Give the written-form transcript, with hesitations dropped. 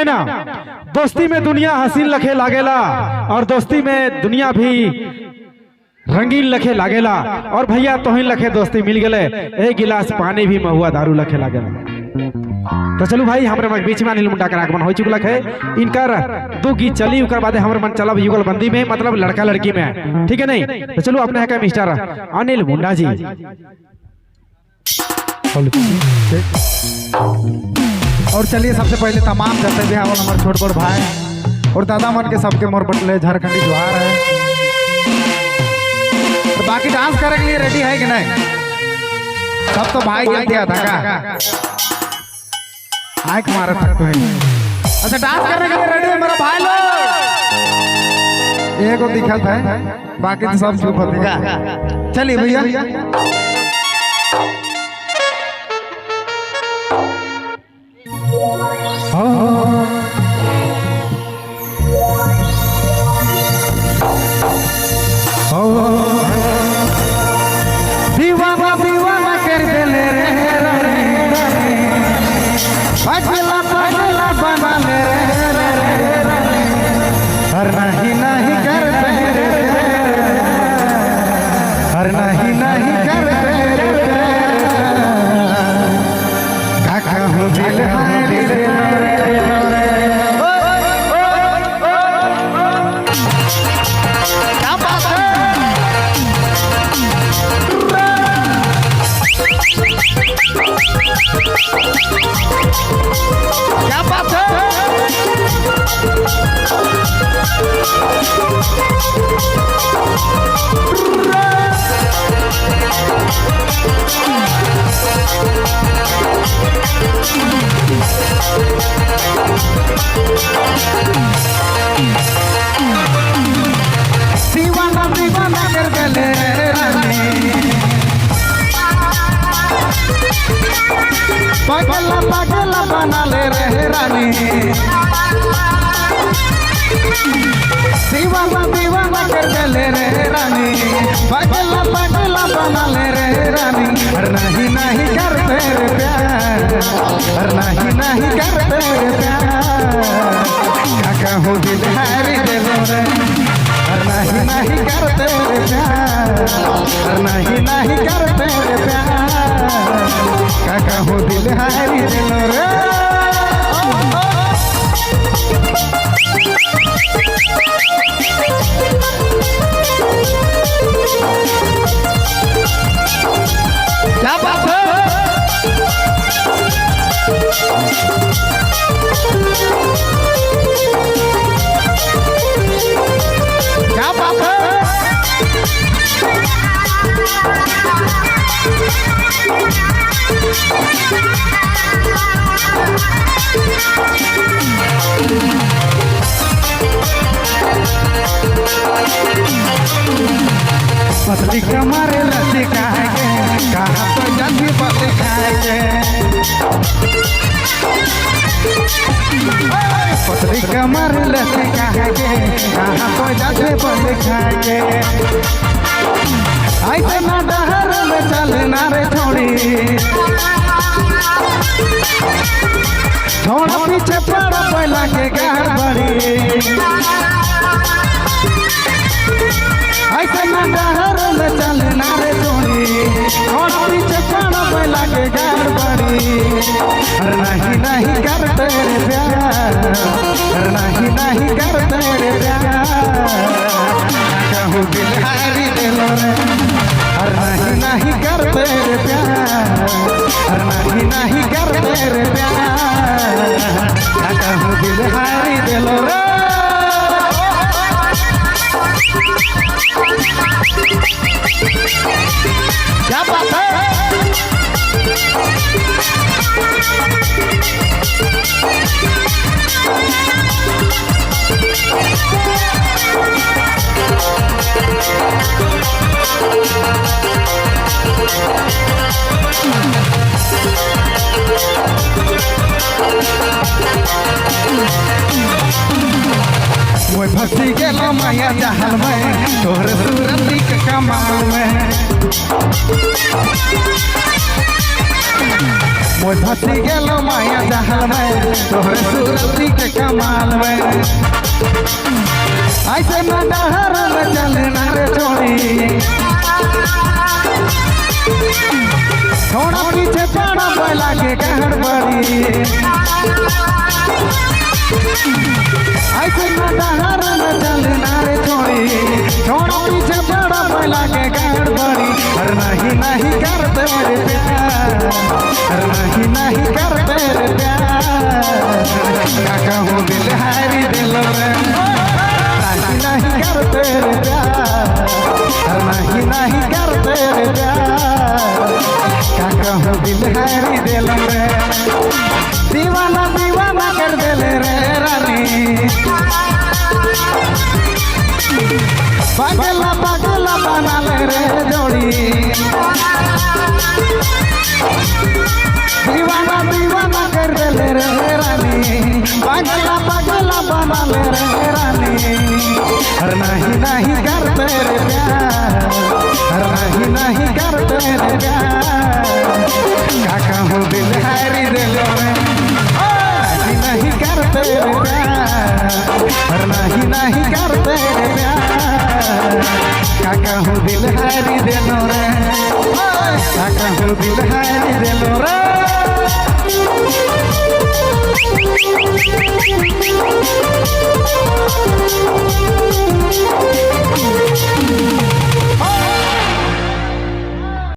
है ना, दोस्ती में दुनिया हसीन लखे लागेला और दोस्ती में दुनिया भी रंगीन लखे लागेला। और भैया तोहिन लखे दोस्ती मिल गए, एक गिलास पानी भी महुआ दारू लखे लागेला। तो चलू भाई हमारे बीच में अनिल मुंडा का आगमन हो चुकल है। इनकर दो गीत चली उकर बाद हमारे मन चलब युगल बंदी में, मतलब लड़का लड़की में, ठीक है नहीं। तो चलो अपने है मिस्टर अनिल मुंडा जी। और चलिए सबसे पहले तमाम जैसे भी आवल हमारे छोट छोट भाई और दादा मन के सबके मोर बटले झारखंडी जोहार है। और बाकी डांस करने के लिए रेडी है कि नहीं? सब तो भाई गिर दिया था का आँख मारा था तो है। अच्छा डांस करने के लिए रेडी है मेरा भाई लोग? एक को दिखा था, बाकी तो सब चुप होते। चलिए भैया दीवाना दीवाना कर दे ले रे पगला पगला बना ले रे हर नहीं नहीं कर दे हर नहीं नहीं कर दे काका हो दिल हारी रे क्या बात है। क्या बात है। दीवाना दीवाना कर गले पगला पगला बना ले रे रानी दीवाना दीवाना कर गले रे रानी पगला पगला बना ले रे रानी हर नहीं नहीं करते रे प्यार हर नहीं नहीं करते रे प्यार काका हो दिल हारी दिल रे हर नहीं नहीं करते रे प्यार हर नहीं नहीं करते रे प्यार काका हो दिल हारी दिल रे। क्या बात है। क्या बात है। पतली कमर लचका है कहाँ तो जल्दी पतली खाएंगे पतली कमर लचका है कहाँ तो जल्दी पतली खाएंगे ऐसे ना डहर में चलना रे छोड़ी छोड़ा पीछे पड़ा पहला के घर बड़ी ऐसे ना डहर में चलना रे छोड़ी छोड़ा पीछे पड़ा पहला के घर बड़ी हर नहीं नहीं करते रे प्यार हर नहीं नहीं करते रे प्यार कहूँ दिल हारी दिल रे हर नहीं नहीं करते रे प्यार हर नहीं नहीं करते रे प्यार कहूँ दिल हारी दिल रे। क्या बात है। मैं फंसी गेलो माया जहाल में तोहर सूरती के कमाल में मैं फंसी गेलो माया जहाल में तोहर सूरती के ऐसे न डहर में चलना रे छोड़ी थोड़ा पीछे पड़ा बैला के कहड़ बड़ी ऐसे न डहर में चलना रे छोड़ी थोड़ा पीछे पड़ा बैला के कहड़ बड़ी अरे नहीं नहीं करते रे प्यार अरे नहीं नहीं करते रे प्यार क्या कहूँ दिल हारी दिल में नहीं नहीं करते रे प्यार नहीं नहीं करते रे प्यार क्या कहूँ दिल हारी दिल में दीवाना दीवाना कर दिल रे रानी पागला पागला बना ले रे जोड़ी दीवाना दीवाना कर दिल रे रानी पागला पागला बना ले रे रानी अरे नहीं नहीं करते रे प्यार अरे नहीं नहीं करते रे प्यार क्या कहूँ दिल हारी दिल में नहीं नहीं करते रे प्यार अरे नहीं नहीं करते रे प्यार क्या कहूँ दिल हारी दिल रे क्या कहूँ दिल हारी दिल रे